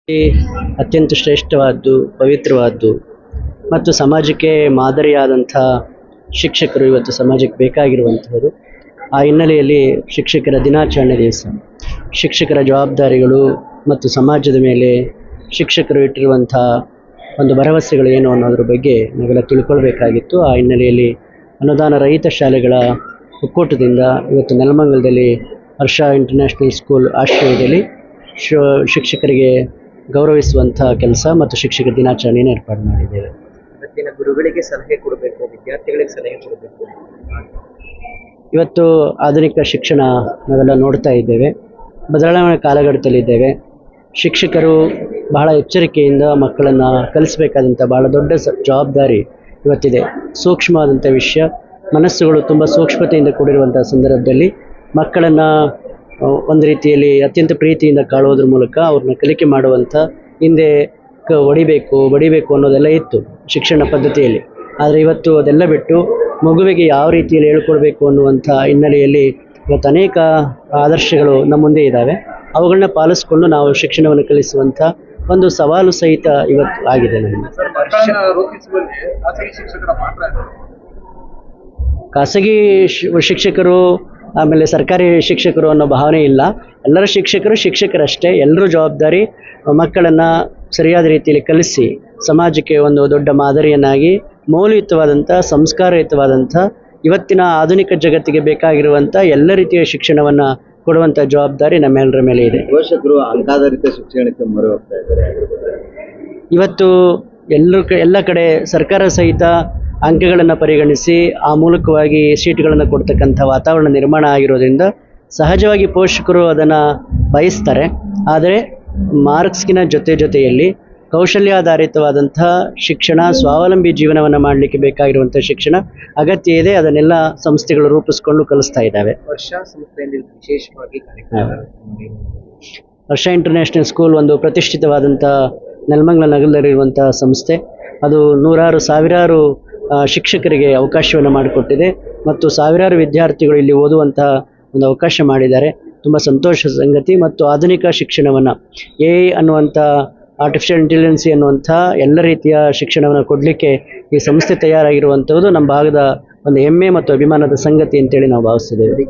ಈ ಅತ್ಯಂತ ಶ್ರೇಷ್ಠವಾದ್ದು, ಪವಿತ್ರವಾದ್ದು ಮತ್ತು ಸಮಾಜಕ್ಕೆ ಮಾದರಿಯಾದಂಥ ಶಿಕ್ಷಕರು ಇವತ್ತು ಸಮಾಜಕ್ಕೆ ಬೇಕಾಗಿರುವಂಥವರು. ಆ ಹಿನ್ನೆಲೆಯಲ್ಲಿ ಶಿಕ್ಷಕರ ದಿನಾಚರಣೆ ದಿವಸ ಶಿಕ್ಷಕರ ಜವಾಬ್ದಾರಿಗಳು ಮತ್ತು ಸಮಾಜದ ಮೇಲೆ ಶಿಕ್ಷಕರು ಇಟ್ಟಿರುವಂಥ ಒಂದು ಭರವಸೆಗಳು ಏನು ಅನ್ನೋದ್ರ ಬಗ್ಗೆ ನಾವೆಲ್ಲ ತಿಳ್ಕೊಳ್ಬೇಕಾಗಿತ್ತು. ಆ ಹಿನ್ನೆಲೆಯಲ್ಲಿ ಅನುದಾನ ರಹಿತ ಶಾಲೆಗಳ ಒಕ್ಕೂಟದಿಂದ ಇವತ್ತು ನೆಲಮಂಗಲದಲ್ಲಿ ಹರ್ಷ ಇಂಟರ್ನ್ಯಾಷನಲ್ ಸ್ಕೂಲ್ ಆಶ್ರಯದಲ್ಲಿ ಶಿಕ್ಷಕರಿಗೆ ಗೌರವಿಸುವಂಥ ಕೆಲಸ ಮತ್ತು ಶಿಕ್ಷಕರ ದಿನಾಚರಣೆಯನ್ನು ಏರ್ಪಾಡು ಮಾಡಿದ್ದೇವೆ. ಇವತ್ತಿನ ಗುರುಗಳಿಗೆ ಸಲಹೆ ಕೊಡಬೇಕು, ವಿದ್ಯಾರ್ಥಿಗಳಿಗೆ ಸಲಹೆ ಕೊಡಬೇಕು. ಇವತ್ತು ಆಧುನಿಕ ಶಿಕ್ಷಣ ನಾವೆಲ್ಲ ನೋಡ್ತಾ ಇದ್ದೇವೆ, ಬದಲಾವಣೆ ಕಾಲಘಟ್ಟದಲ್ಲಿದ್ದೇವೆ. ಶಿಕ್ಷಕರು ಬಹಳ ಎಚ್ಚರಿಕೆಯಿಂದ ಮಕ್ಕಳನ್ನು ಕಲಿಸಬೇಕಾದಂಥ ಬಹಳ ದೊಡ್ಡ ಜವಾಬ್ದಾರಿ ಇವತ್ತಿದೆ. ಸೂಕ್ಷ್ಮವಾದಂಥ ವಿಷಯ, ಮನಸ್ಸುಗಳು ತುಂಬ ಸೂಕ್ಷ್ಮತೆಯಿಂದ ಕೂಡಿರುವಂಥ ಸಂದರ್ಭದಲ್ಲಿ ಮಕ್ಕಳನ್ನು ಒಂದು ರೀತಿಯಲ್ಲಿ ಅತ್ಯಂತ ಪ್ರೀತಿಯಿಂದ ಕಾಣುವುದ್ರ ಮೂಲಕ ಅವ್ರನ್ನ ಕಲಿಕೆ ಮಾಡುವಂಥ ಹಿಂದೆ ಬಡಿಬೇಕು ಅನ್ನೋದೆಲ್ಲ ಇತ್ತು ಶಿಕ್ಷಣ ಪದ್ಧತಿಯಲ್ಲಿ. ಆದರೆ ಇವತ್ತು ಅದೆಲ್ಲ ಬಿಟ್ಟು ಮಗುವಿಗೆ ಯಾವ ರೀತಿಯಲ್ಲಿ ಹೇಳ್ಕೊಡ್ಬೇಕು ಅನ್ನುವಂಥ ಹಿನ್ನೆಲೆಯಲ್ಲಿ ಇವತ್ತು ಅನೇಕ ಆದರ್ಶಗಳು ನಮ್ಮ ಮುಂದೆ ಇದ್ದಾವೆ. ಅವುಗಳನ್ನ ಪಾಲಿಸ್ಕೊಂಡು ನಾವು ಶಿಕ್ಷಣವನ್ನು ಕಲಿಸುವಂಥ ಒಂದು ಸವಾಲು ಸಹಿತ ಇವತ್ತು ಆಗಿದೆ. ಖಾಸಗಿ ಶಿಕ್ಷಕರು ಆಮೇಲೆ ಸರ್ಕಾರಿ ಶಿಕ್ಷಕರು ಅನ್ನೋ ಭಾವನೆ ಇಲ್ಲ. ಎಲ್ಲರ ಶಿಕ್ಷಕರಷ್ಟೇ. ಎಲ್ಲರೂ ಜವಾಬ್ದಾರಿ ಮಕ್ಕಳನ್ನು ಸರಿಯಾದ ರೀತಿಯಲ್ಲಿ ಕಲಿಸಿ ಸಮಾಜಕ್ಕೆ ಒಂದು ದೊಡ್ಡ ಮಾದರಿಯನ್ನಾಗಿ ಮೌಲ್ಯಯುತವಾದಂಥ ಸಂಸ್ಕಾರಯುತವಾದಂಥ ಇವತ್ತಿನ ಆಧುನಿಕ ಜಗತ್ತಿಗೆ ಬೇಕಾಗಿರುವಂಥ ಎಲ್ಲ ರೀತಿಯ ಶಿಕ್ಷಣವನ್ನು ಕೊಡುವಂಥ ಜವಾಬ್ದಾರಿ ನಮ್ಮೆಲ್ಲರ ಮೇಲೆ ಇದೆ. ಪೋಷಕರು ಅಂಕಾಧಾರಿತ ಶಿಕ್ಷಣಕ್ಕೆ ಮೊರೆ ಹೋಗ್ತಾ ಇದ್ದಾರೆ. ಇವತ್ತು ಎಲ್ಲ ಕಡೆ ಸರ್ಕಾರ ಸಹಿತ ಅಂಕಗಳನ್ನು ಪರಿಗಣಿಸಿ ಆ ಮೂಲಕವಾಗಿ ಸೀಟುಗಳನ್ನು ಕೊಡ್ತಕ್ಕಂಥ ವಾತಾವರಣ ನಿರ್ಮಾಣ ಆಗಿರೋದ್ರಿಂದ ಸಹಜವಾಗಿ ಪೋಷಕರು ಅದನ್ನು ಬಯಸ್ತಾರೆ. ಆದರೆ ಮಾರ್ಕ್ಸ್ಗಿನ ಜೊತೆಯಲ್ಲಿ ಕೌಶಲ್ಯಾಧಾರಿತವಾದಂಥ ಶಿಕ್ಷಣ, ಸ್ವಾವಲಂಬಿ ಜೀವನವನ್ನು ಮಾಡಲಿಕ್ಕೆ ಬೇಕಾಗಿರುವಂಥ ಶಿಕ್ಷಣ ಅಗತ್ಯ ಇದೆ. ಅದನ್ನೆಲ್ಲ ಸಂಸ್ಥೆಗಳು ರೂಪಿಸ್ಕೊಂಡು ಕಲಿಸ್ತಾ ಇದ್ದಾವೆ. ವರ್ಷ ಸಂಸ್ಥೆಯಲ್ಲಿ ವಿಶೇಷವಾಗಿ ಹರ್ಷ ಇಂಟರ್ನ್ಯಾಷನಲ್ ಸ್ಕೂಲ್ ಒಂದು ಪ್ರತಿಷ್ಠಿತವಾದಂಥ ನೆಲಮಂಗಲ ನಗರದಲ್ಲಿರುವಂಥ ಸಂಸ್ಥೆ. ಅದು ಸಾವಿರಾರು ಶಿಕ್ಷಕರಿಗೆ ಅವಕಾಶವನ್ನು ಮಾಡಿಕೊಟ್ಟಿದೆ ಮತ್ತು ಸಾವಿರಾರು ವಿದ್ಯಾರ್ಥಿಗಳು ಇಲ್ಲಿ ಓದುವಂಥ ಒಂದು ಅವಕಾಶ ಮಾಡಿದ್ದಾರೆ. ತುಂಬ ಸಂತೋಷ ಸಂಗತಿ. ಮತ್ತು ಆಧುನಿಕ ಶಿಕ್ಷಣವನ್ನು AI ಅನ್ನುವಂಥ ಆರ್ಟಿಫಿಷಿಯಲ್ ಇಂಟೆಲಿಜೆನ್ಸಿ ಅನ್ನುವಂಥ ಎಲ್ಲ ರೀತಿಯ ಶಿಕ್ಷಣವನ್ನು ಕೊಡಲಿಕ್ಕೆ ಈ ಸಂಸ್ಥೆ ತಯಾರಾಗಿರುವಂಥದ್ದು ನಮ್ಮ ಭಾಗದ ಒಂದು ಹೆಮ್ಮೆ ಮತ್ತು ಅಭಿಮಾನದ ಸಂಗತಿ ಅಂತೇಳಿ ನಾವು ಭಾವಿಸ್ತಿದ್ದೇವೆ.